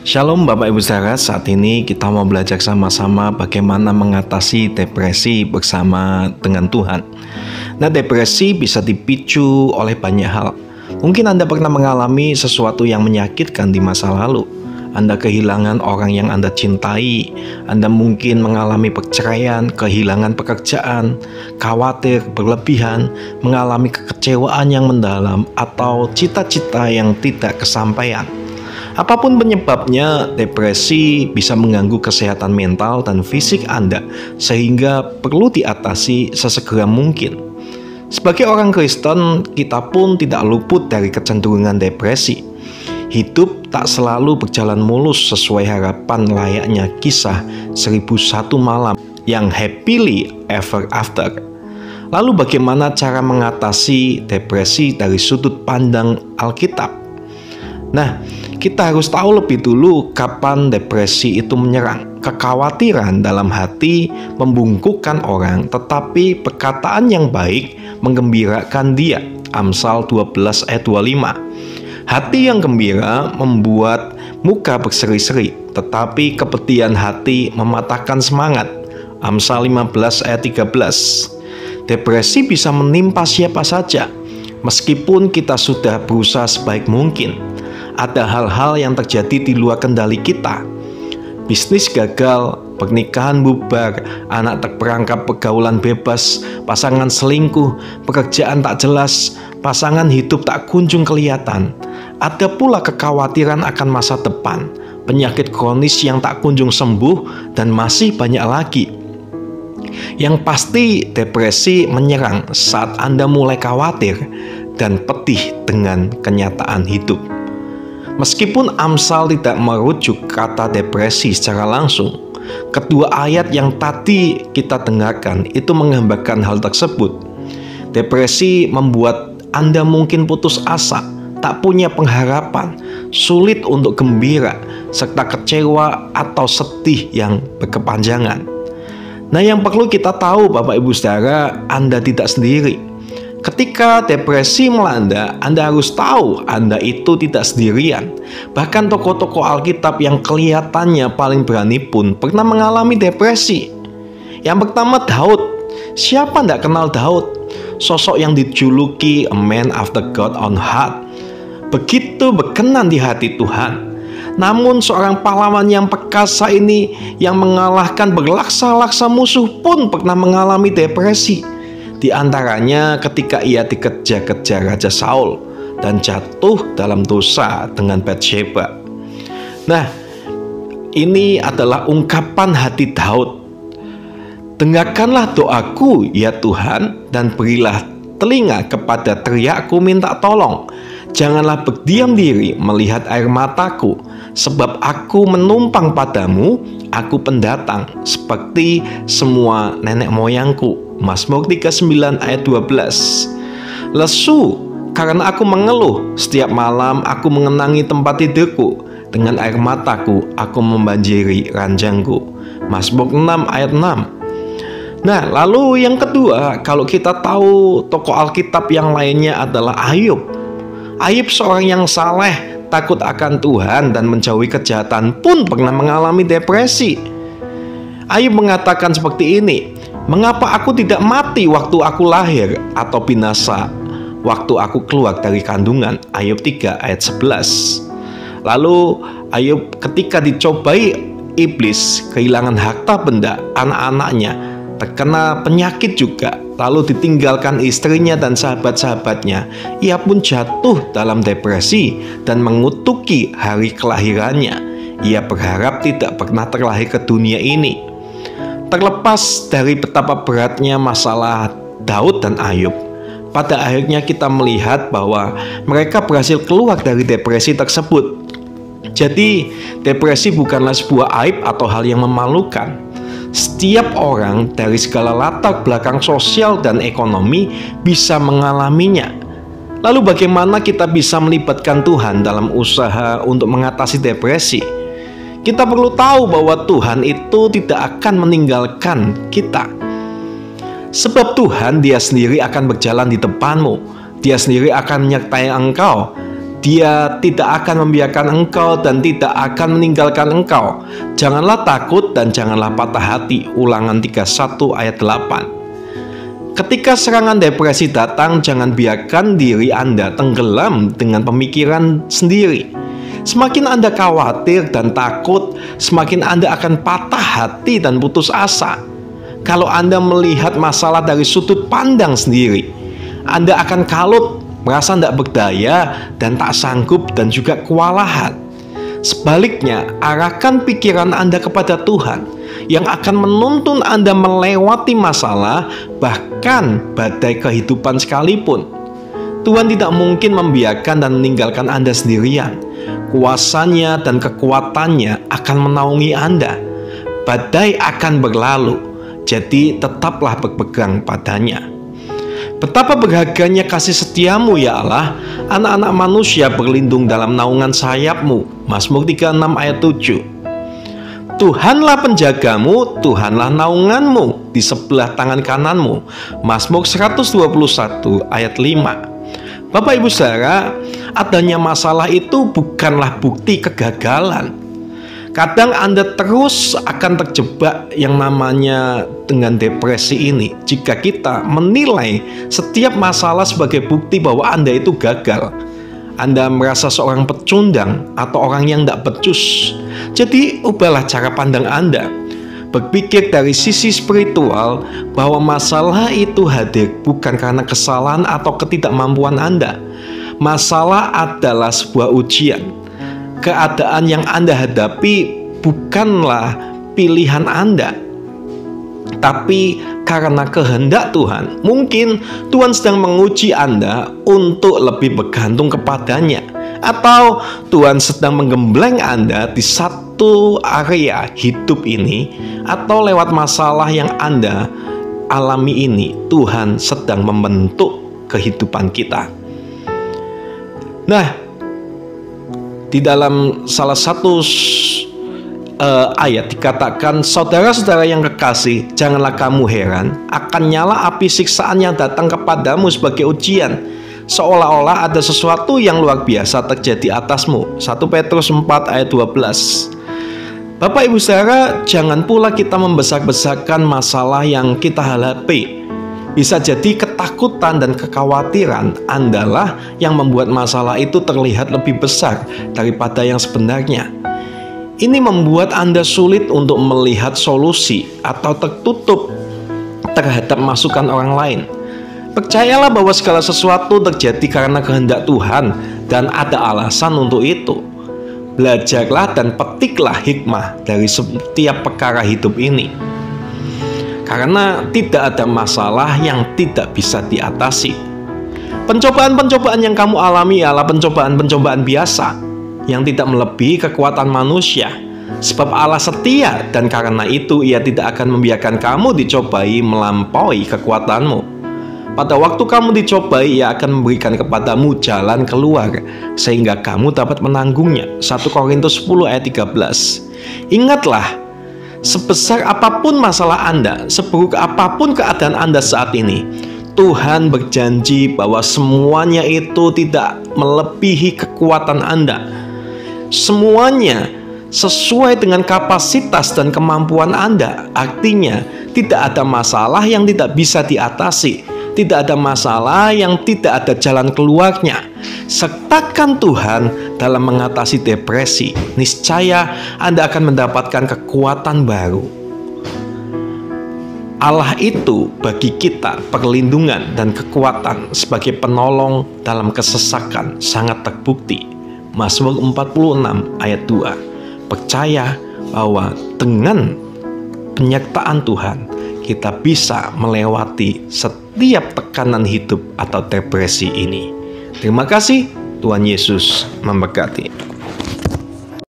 Shalom Bapak Ibu Saudara, saat ini kita mau belajar sama-sama bagaimana mengatasi depresi bersama dengan Tuhan. Nah, depresi bisa dipicu oleh banyak hal. Mungkin Anda pernah mengalami sesuatu yang menyakitkan di masa lalu. Anda kehilangan orang yang Anda cintai. Anda mungkin mengalami perceraian, kehilangan pekerjaan, khawatir, berlebihan, mengalami kekecewaan yang mendalam, atau cita-cita yang tidak kesampaian. Apapun penyebabnya, depresi bisa mengganggu kesehatan mental dan fisik Anda, sehingga perlu diatasi sesegera mungkin. Sebagai orang Kristen, kita pun tidak luput dari kecenderungan depresi. Hidup tak selalu berjalan mulus sesuai harapan layaknya kisah 1001 malam yang happily ever after. Lalu bagaimana cara mengatasi depresi dari sudut pandang Alkitab? Nah, kita harus tahu lebih dulu kapan depresi itu menyerang. Kekhawatiran dalam hati membungkukkan orang, tetapi perkataan yang baik menggembirakan dia. Amsal 12 ayat 25. Hati yang gembira membuat muka berseri-seri, tetapi kepedihan hati mematahkan semangat. Amsal 15 ayat 13. Depresi bisa menimpa siapa saja, meskipun kita sudah berusaha sebaik mungkin. Ada hal-hal yang terjadi di luar kendali kita. Bisnis gagal, pernikahan bubar, anak terperangkap pergaulan bebas, pasangan selingkuh, pekerjaan tak jelas, pasangan hidup tak kunjung kelihatan. Ada pula kekhawatiran akan masa depan, penyakit kronis yang tak kunjung sembuh, dan masih banyak lagi. Yang pasti, depresi menyerang saat Anda mulai khawatir dan pedih dengan kenyataan hidup. Meskipun Amsal tidak merujuk kata depresi secara langsung, kedua ayat yang tadi kita dengarkan itu menggambarkan hal tersebut. Depresi membuat Anda mungkin putus asa, tak punya pengharapan, sulit untuk gembira, serta kecewa atau sedih yang berkepanjangan. Nah, yang perlu kita tahu Bapak Ibu Saudara, Anda tidak sendiri. Ketika depresi melanda, Anda harus tahu Anda itu tidak sendirian. Bahkan tokoh-tokoh Alkitab yang kelihatannya paling berani pun pernah mengalami depresi. Yang pertama, Daud. Siapa tidak kenal Daud? Sosok yang dijuluki a man after God own heart. Begitu berkenan di hati Tuhan. Namun seorang pahlawan yang perkasa ini yang mengalahkan berlaksa-laksa musuh pun pernah mengalami depresi. Di antaranya ketika ia dikejar-kejar Raja Saul dan jatuh dalam dosa dengan Batsheba. Nah, ini adalah ungkapan hati Daud. Dengarkanlah doaku ya Tuhan, dan berilah telinga kepada teriakku minta tolong. Janganlah berdiam diri melihat air mataku, sebab aku menumpang padamu, aku pendatang seperti semua nenek moyangku. Mazmur 39 ayat 12. Lesu karena aku mengeluh, setiap malam aku mengenangi tempat tidurku, dengan air mataku aku membanjiri ranjangku. Mazmur 6 ayat 6. Nah, lalu yang kedua, kalau kita tahu tokoh Alkitab yang lainnya adalah Ayub. Ayub seorang yang saleh, takut akan Tuhan dan menjauhi kejahatan pun pernah mengalami depresi. Ayub mengatakan seperti ini, mengapa aku tidak mati waktu aku lahir, atau binasa waktu aku keluar dari kandungan? Ayub 3 ayat 11. Lalu Ayub ketika dicobai iblis, kehilangan harta benda, anak-anaknya, terkena penyakit juga, lalu ditinggalkan istrinya dan sahabat-sahabatnya, ia pun jatuh dalam depresi dan mengutuki hari kelahirannya. Ia berharap tidak pernah terlahir ke dunia ini. Terlepas dari betapa beratnya masalah Daud dan Ayub, pada akhirnya kita melihat bahwa mereka berhasil keluar dari depresi tersebut. Jadi, depresi bukanlah sebuah aib atau hal yang memalukan. Setiap orang dari segala latar belakang sosial dan ekonomi bisa mengalaminya. Lalu bagaimana kita bisa melibatkan Tuhan dalam usaha untuk mengatasi depresi? Kita perlu tahu bahwa Tuhan itu tidak akan meninggalkan kita. Sebab Tuhan Dia sendiri akan berjalan di depanmu. Dia sendiri akan menyertai engkau. Dia tidak akan membiarkan engkau dan tidak akan meninggalkan engkau. Janganlah takut dan janganlah patah hati. Ulangan 31 ayat 8. Ketika serangan depresi datang, jangan biarkan diri Anda tenggelam dengan pemikiran sendiri. Semakin Anda khawatir dan takut, semakin Anda akan patah hati dan putus asa. Kalau Anda melihat masalah dari sudut pandang sendiri, Anda akan kalut, merasa tidak berdaya dan tak sanggup dan juga kewalahan. Sebaliknya, arahkan pikiran Anda kepada Tuhan yang akan menuntun Anda melewati masalah, bahkan badai kehidupan sekalipun. Tuhan tidak mungkin membiarkan dan meninggalkan Anda sendirian. Kuasanya dan kekuatannya akan menaungi Anda. Badai akan berlalu, jadi tetaplah berpegang padanya. Betapa berharganya kasih setiamu ya Allah. Anak-anak manusia berlindung dalam naungan sayapmu. Mazmur 36 ayat 7. Tuhanlah penjagamu, Tuhanlah naunganmu di sebelah tangan kananmu. Mazmur 121 ayat 5. Bapak Ibu Saudara, adanya masalah itu bukanlah bukti kegagalan. Kadang Anda terus akan terjebak yang namanya dengan depresi ini jika kita menilai setiap masalah sebagai bukti bahwa Anda itu gagal. Anda merasa seorang pecundang atau orang yang tidak becus. Jadi ubahlah cara pandang Anda. Berpikir dari sisi spiritual bahwa masalah itu hadir bukan karena kesalahan atau ketidakmampuan Anda. Masalah adalah sebuah ujian. Keadaan yang Anda hadapi bukanlah pilihan Anda, tapi karena kehendak Tuhan. Mungkin Tuhan sedang menguji Anda untuk lebih bergantung kepadanya, atau Tuhan sedang menggembleng Anda di satu area hidup ini, atau lewat masalah yang Anda alami ini Tuhan sedang membentuk kehidupan kita. Nah, di dalam salah satu ayat dikatakan, saudara-saudara yang kekasih, janganlah kamu heran akan nyala api siksaan yang datang kepadamu sebagai ujian, seolah-olah ada sesuatu yang luar biasa terjadi atasmu. 1 Petrus 4 ayat 12. Bapak Ibu Saudara, jangan pula kita membesar-besarkan masalah yang kita hadapi. Bisa jadi ketakutan dan kekhawatiran adalah yang membuat masalah itu terlihat lebih besar daripada yang sebenarnya. Ini membuat Anda sulit untuk melihat solusi atau tertutup terhadap masukan orang lain. Percayalah bahwa segala sesuatu terjadi karena kehendak Tuhan dan ada alasan untuk itu. Belajarlah dan petiklah hikmah dari setiap perkara hidup ini. Karena tidak ada masalah yang tidak bisa diatasi. Pencobaan-pencobaan yang kamu alami adalah pencobaan-pencobaan biasa yang tidak melebihi kekuatan manusia. Sebab Allah setia dan karena itu Ia tidak akan membiarkan kamu dicobai melampaui kekuatanmu. Pada waktu kamu dicobai, Ia akan memberikan kepadamu jalan keluar sehingga kamu dapat menanggungnya. 1 Korintus 10 ayat 13. Ingatlah, sebesar apapun masalah Anda, seburuk apapun keadaan Anda saat ini, Tuhan berjanji bahwa semuanya itu tidak melebihi kekuatan Anda. Semuanya sesuai dengan kapasitas dan kemampuan Anda. Artinya, tidak ada masalah yang tidak bisa diatasi. Tidak ada masalah yang tidak ada jalan keluarnya. Sertakan Tuhan dalam mengatasi depresi. Niscaya Anda akan mendapatkan kekuatan baru. Allah itu bagi kita perlindungan dan kekuatan sebagai penolong dalam kesesakan sangat terbukti. Mazmur 46 ayat 2. Percaya bahwa dengan penyertaan Tuhan kita bisa melewati setiap tekanan hidup atau depresi ini. Terima kasih, Tuhan Yesus memberkati.